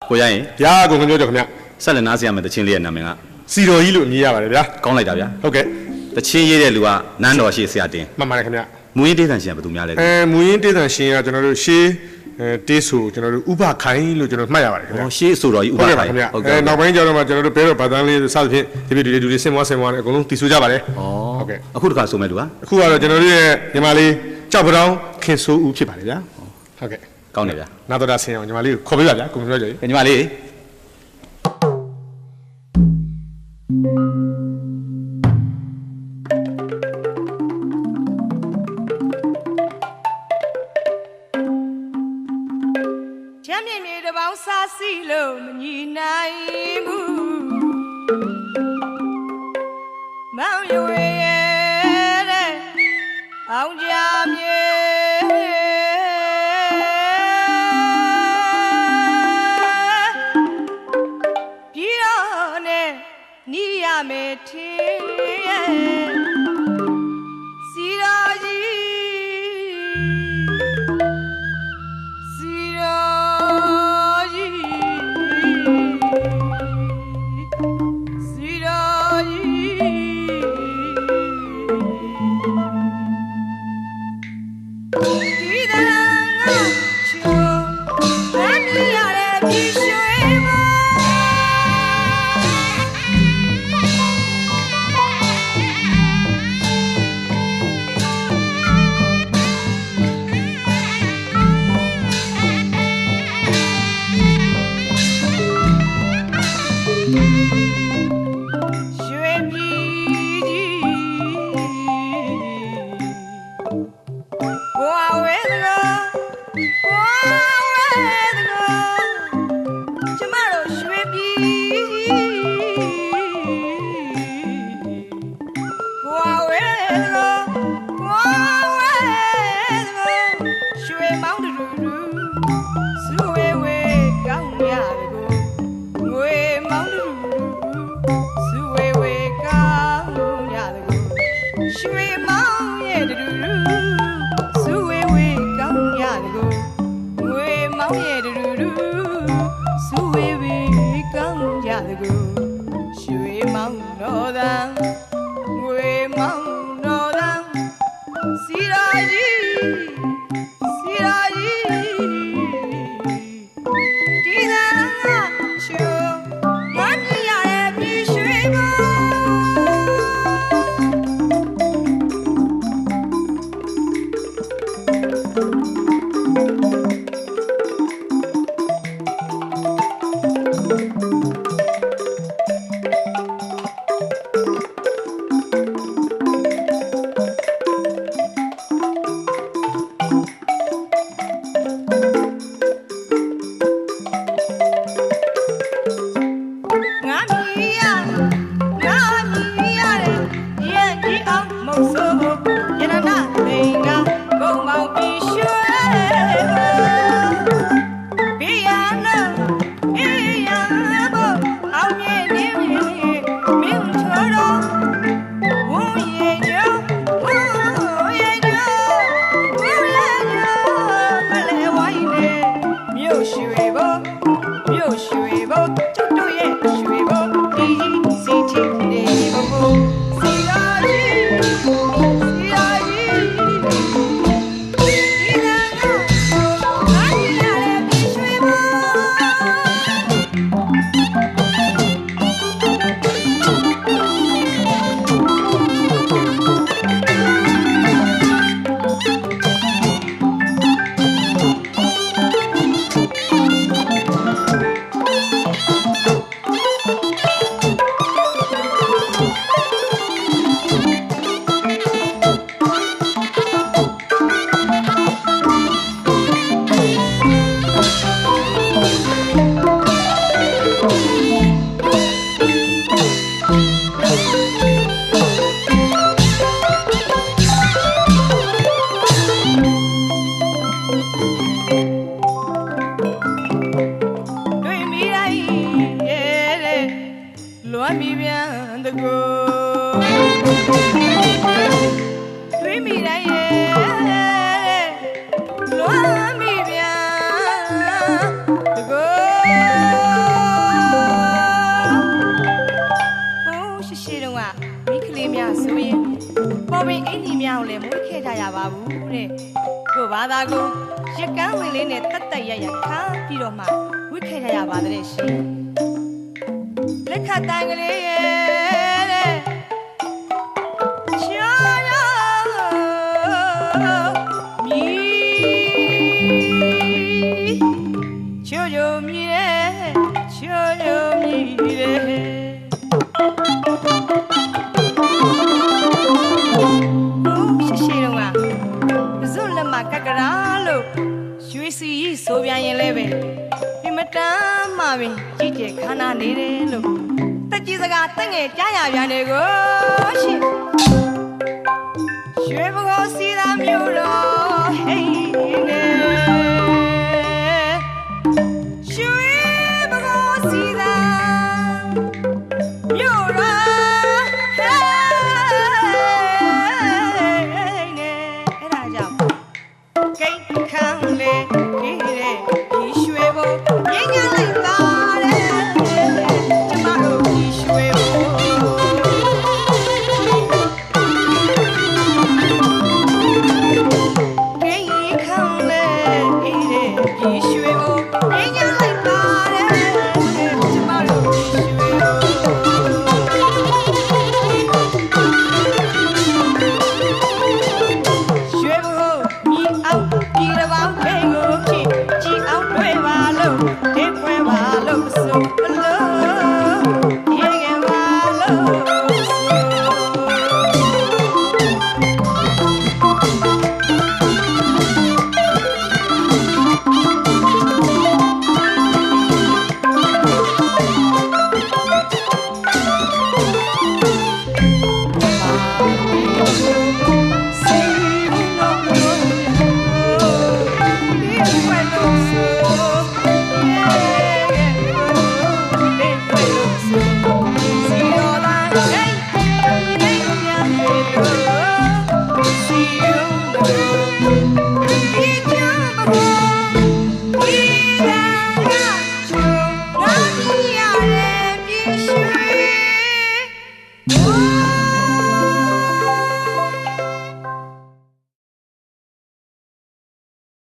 ကိုရရင်ဗျာကိုခင်ပြောကြခင်ဗျဆက်လက်နားစရာမဲ့တချင်းလေးရဲ့နာမည်ကစီတော်ကြီးလို့အမည်ရပါတယ်ဗျာကောင်းလိုက်တာဗျာဟုတ်ကဲ့တချင်းရေးတဲ့လူကနန်းတော်ရှိဆရာတင်မှန်ပါတယ်ခင်ဗျမူရင်းတေးသံရှင်ကဘယ်သူများလဲမူရင်းတေးသံရှင်ကကျွန်တော်တို့ရှေးတေးဆိုကျွန်တော်တို့ဥပခိုင်းလို့ကျွန်တော်မှတ်ရပါတယ်ခင်ဗျရှေးဆိုတော်ကြီးဥပခိုင်းဟုတ်ကဲ့နောက်ပိုင်းကျတော့မှကျွန်တော်တို့ဘဲတော့ဗတ်တန်းလေးစသဖြင့်ဒီပြည်လူတွေစင်မွားနဲ့အကုန်လုံးတည်ဆိုကြပါတယ်ဟုတ်ကဲ့အခုတခါဆိုမဲ့လူကအခုကတော့ကျွန်တော်တို့ရဲ့ညီမလေးကြောက်ပတောင်းခင်ဆိုးဦးဖြစ်ပါတယ်ဗျာဟုတ်ကဲ့ကောင်းတယ်ဗျာနာတော်တာဆင်အောင်ညီမလေးကိုခေါ်ပေးပါဗျာကိုပြောကြညီမလေးချမ်းမြေမြေတပေါင်းစားစီလို့မညီနိုင်ဘူးမောင်ရွေရဲ့တဲ့အောင်ကြမြေပြီးတော့နဲ့နီးရမယ်ထင်ရဲ့စီတော်ကြီးလွမ်းမိပြန်တကော ပေါ်ပင်အင်ကြီးများကိုလည်းမွေးခဲ့ကြရပါဘူးတဲ့ကိုဘာသာကိုရက်ကန်းဝင်လေးနဲ့တက်တက်ရရခါပြီးတော့မှဝိခဲ့ကြရပါတဲ့ရှင်လက်ခတ်တန်ကလေးရဲ့တဲ့ချာရမီချိုချိုမီရဲ့ချိုချိုမီရဲ့ရှိတော့ကဇွတ်လက်မကကရာလို့ရွှေစီကြီးဆိုပြန်ရင်လည်းပဲဒီမတမ်းမှပင်ကြည့်တဲ့ခန္ဓာနေတယ်လို့တက်ကြီးစကားတက်ငယ်ကြားရပြန်တယ်ကိုရှင်ရွှေဘကိုစီသာမျိုးတော်ဟေးနေရွှေဘကိုစီသာမျိုးတော်လို့